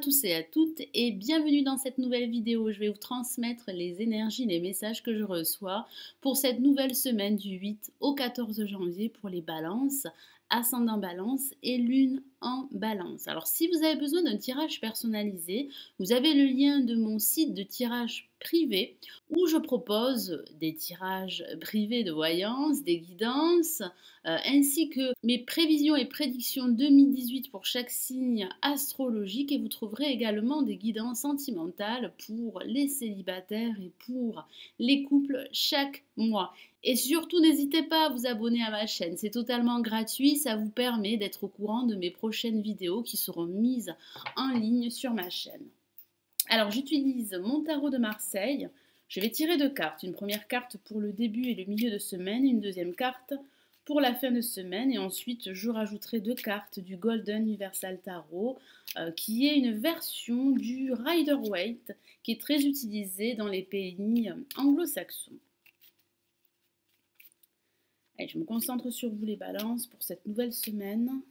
tous et à toutes et bienvenue dans cette nouvelle vidéo. Je vais vous transmettre les énergies, les messages que je reçois pour cette nouvelle semaine du 8 au 14 janvier pour les balances, ascendant balance et lune en balance. Alors si vous avez besoin d'un tirage personnalisé, vous avez le lien de mon site de tirage privé où je propose des tirages privés de voyance, des guidances, ainsi que mes prévisions et prédictions 2018 pour chaque signe astrologique, et vous trouverez également des guidances sentimentales pour les célibataires et pour les couples chaque mois. Et surtout, n'hésitez pas à vous abonner à ma chaîne, c'est totalement gratuit, ça vous permet d'être au courant de mes prochaines vidéos qui seront mises en ligne sur ma chaîne. Alors j'utilise mon tarot de Marseille, je vais tirer deux cartes, une première carte pour le début et le milieu de semaine, une deuxième carte pour la fin de semaine, et ensuite je rajouterai deux cartes du Golden Universal Tarot qui est une version du Rider-Waite qui est très utilisée dans les pays anglo-saxons. Allez, je me concentre sur vous les balances pour cette nouvelle semaine.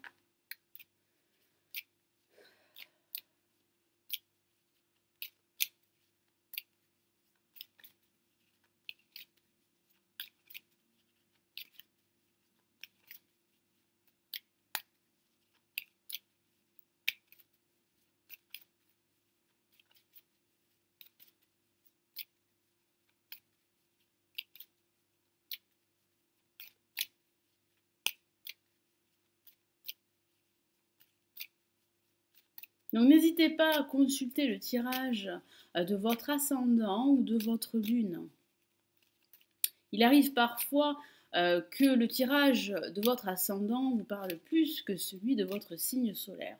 Donc n'hésitez pas à consulter le tirage de votre ascendant ou de votre lune. Il arrive parfois que le tirage de votre ascendant vous parle plus que celui de votre signe solaire.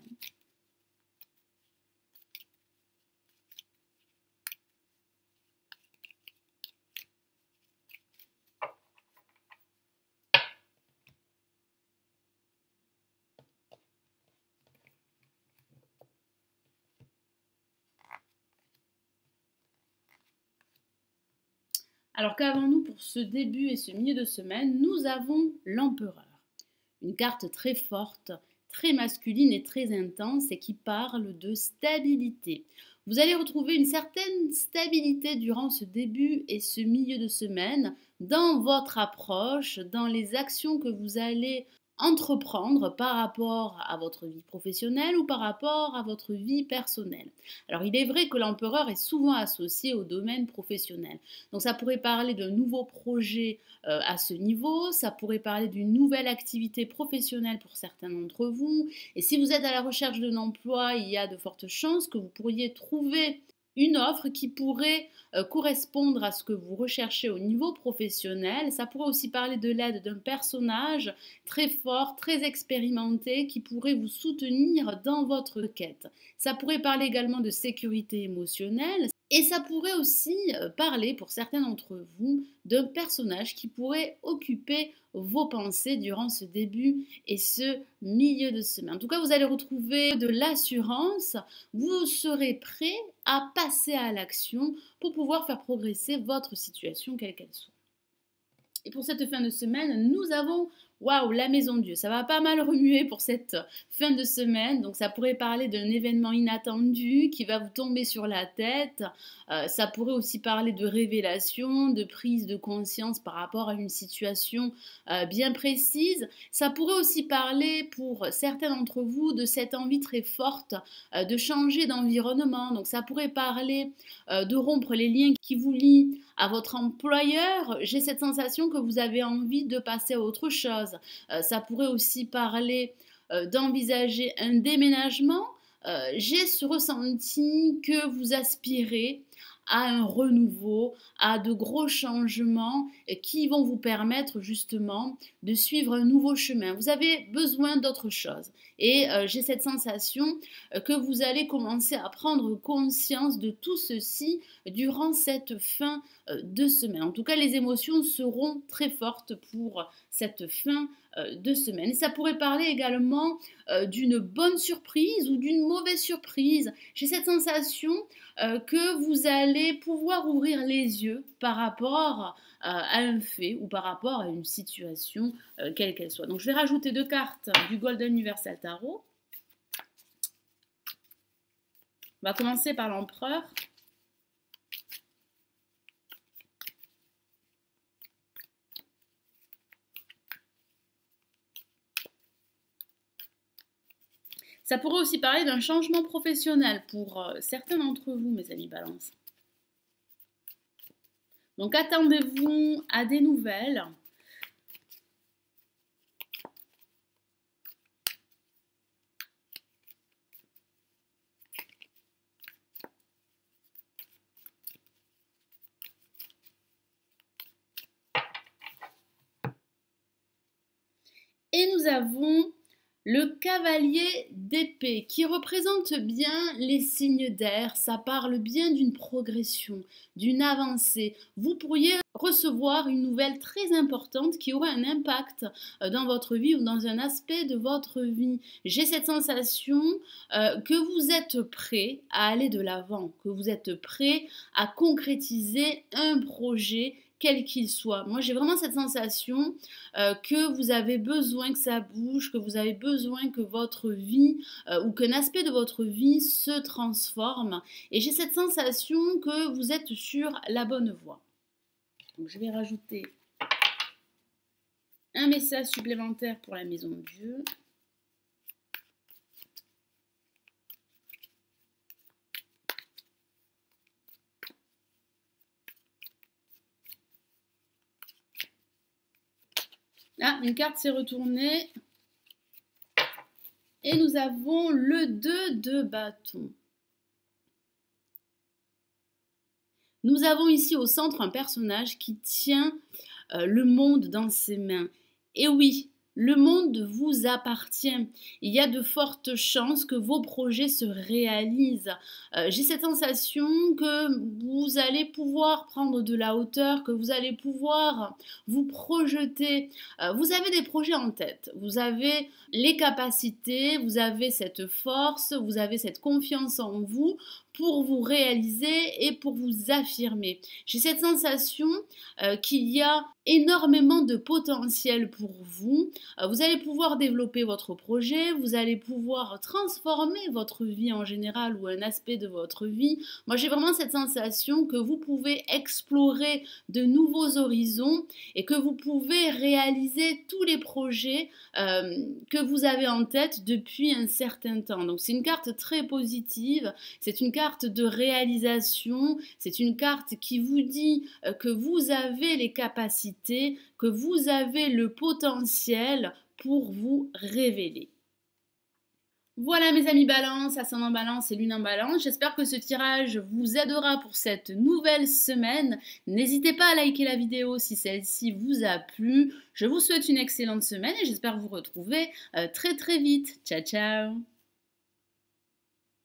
Alors qu'avons-nous pour ce début et ce milieu de semaine? Nous avons l'empereur. Une carte très forte, très masculine et très intense et qui parle de stabilité. Vous allez retrouver une certaine stabilité durant ce début et ce milieu de semaine dans votre approche, dans les actions que vous allez entreprendre par rapport à votre vie professionnelle ou par rapport à votre vie personnelle. Alors il est vrai que l'empereur est souvent associé au domaine professionnel. Donc ça pourrait parler d'un nouveau projet à ce niveau, ça pourrait parler d'une nouvelle activité professionnelle pour certains d'entre vous. Et si vous êtes à la recherche d'un emploi, il y a de fortes chances que vous pourriez trouver une offre qui pourrait correspondre à ce que vous recherchez au niveau professionnel. Ça pourrait aussi parler de l'aide d'un personnage très fort, très expérimenté, qui pourrait vous soutenir dans votre quête. Ça pourrait parler également de sécurité émotionnelle. Et ça pourrait aussi parler, pour certains d'entre vous, d'un personnage qui pourrait occuper vos pensées durant ce début et ce milieu de semaine. En tout cas, vous allez retrouver de l'assurance, vous serez prêt à passer à l'action pour pouvoir faire progresser votre situation, quelle qu'elle soit. Et pour cette fin de semaine, nous avons, waouh, la maison Dieu. Ça va pas mal remuer pour cette fin de semaine. Donc ça pourrait parler d'un événement inattendu qui va vous tomber sur la tête. Ça pourrait aussi parler de révélation, de prise de conscience par rapport à une situation bien précise. Ça pourrait aussi parler pour certains d'entre vous de cette envie très forte de changer d'environnement. Donc ça pourrait parler de rompre les liens qui vous lient à votre employeur. J'ai cette sensation que vous avez envie de passer à autre chose. Ça pourrait aussi parler d'envisager un déménagement. J'ai ce ressenti que vous aspirez à un renouveau, à de gros changements qui vont vous permettre justement de suivre un nouveau chemin. Vous avez besoin d'autre chose. Et j'ai cette sensation que vous allez commencer à prendre conscience de tout ceci durant cette fin de semaine. En tout cas, les émotions seront très fortes pour cette fin de semaine. Et ça pourrait parler également d'une bonne surprise ou d'une mauvaise surprise. J'ai cette sensation que vous allez pouvoir ouvrir les yeux par rapport à un fait ou par rapport à une situation quelle qu'elle soit. Donc je vais rajouter deux cartes du Golden Universal Tarot. On va commencer par l'empereur. Ça pourrait aussi parler d'un changement professionnel pour certains d'entre vous, mes amis Balance. Donc attendez-vous à des nouvelles. Et nous avons le cavalier d'épée qui représente bien les signes d'air. Ça parle bien d'une progression, d'une avancée. Vous pourriez recevoir une nouvelle très importante qui aura un impact dans votre vie ou dans un aspect de votre vie. J'ai cette sensation que vous êtes prêt à aller de l'avant, que vous êtes prêt à concrétiser un projet quel qu'il soit. Moi, j'ai vraiment cette sensation que vous avez besoin que ça bouge, que vous avez besoin que votre vie ou qu'un aspect de votre vie se transforme. Et j'ai cette sensation que vous êtes sur la bonne voie. Donc, je vais rajouter un message supplémentaire pour la maison de Dieu. Ah, une carte s'est retournée. Et nous avons le 2 de bâton. Nous avons ici au centre un personnage qui tient le monde dans ses mains. Et oui, le monde vous appartient. Il y a de fortes chances que vos projets se réalisent. J'ai cette sensation que vous allez pouvoir prendre de la hauteur, que vous allez pouvoir vous projeter. Vous avez des projets en tête, vous avez les capacités, vous avez cette force, vous avez cette confiance en vous pour vous réaliser et pour vous affirmer. J'ai cette sensation qu'il y a énormément de potentiel pour vous. Vous allez pouvoir développer votre projet, vous allez pouvoir transformer votre vie en général ou un aspect de votre vie. Moi, j'ai vraiment cette sensation que vous pouvez explorer de nouveaux horizons et que vous pouvez réaliser tous les projets que vous avez en tête depuis un certain temps. Donc, c'est une carte très positive, c'est une carte de réalisation, c'est une carte qui vous dit que vous avez les capacités, que vous avez le potentiel pour vous révéler. Voilà mes amis Balance, ascendant Balance et lune en Balance. J'espère que ce tirage vous aidera pour cette nouvelle semaine. N'hésitez pas à liker la vidéo si celle-ci vous a plu. Je vous souhaite une excellente semaine et j'espère vous retrouver très vite. Ciao ciao.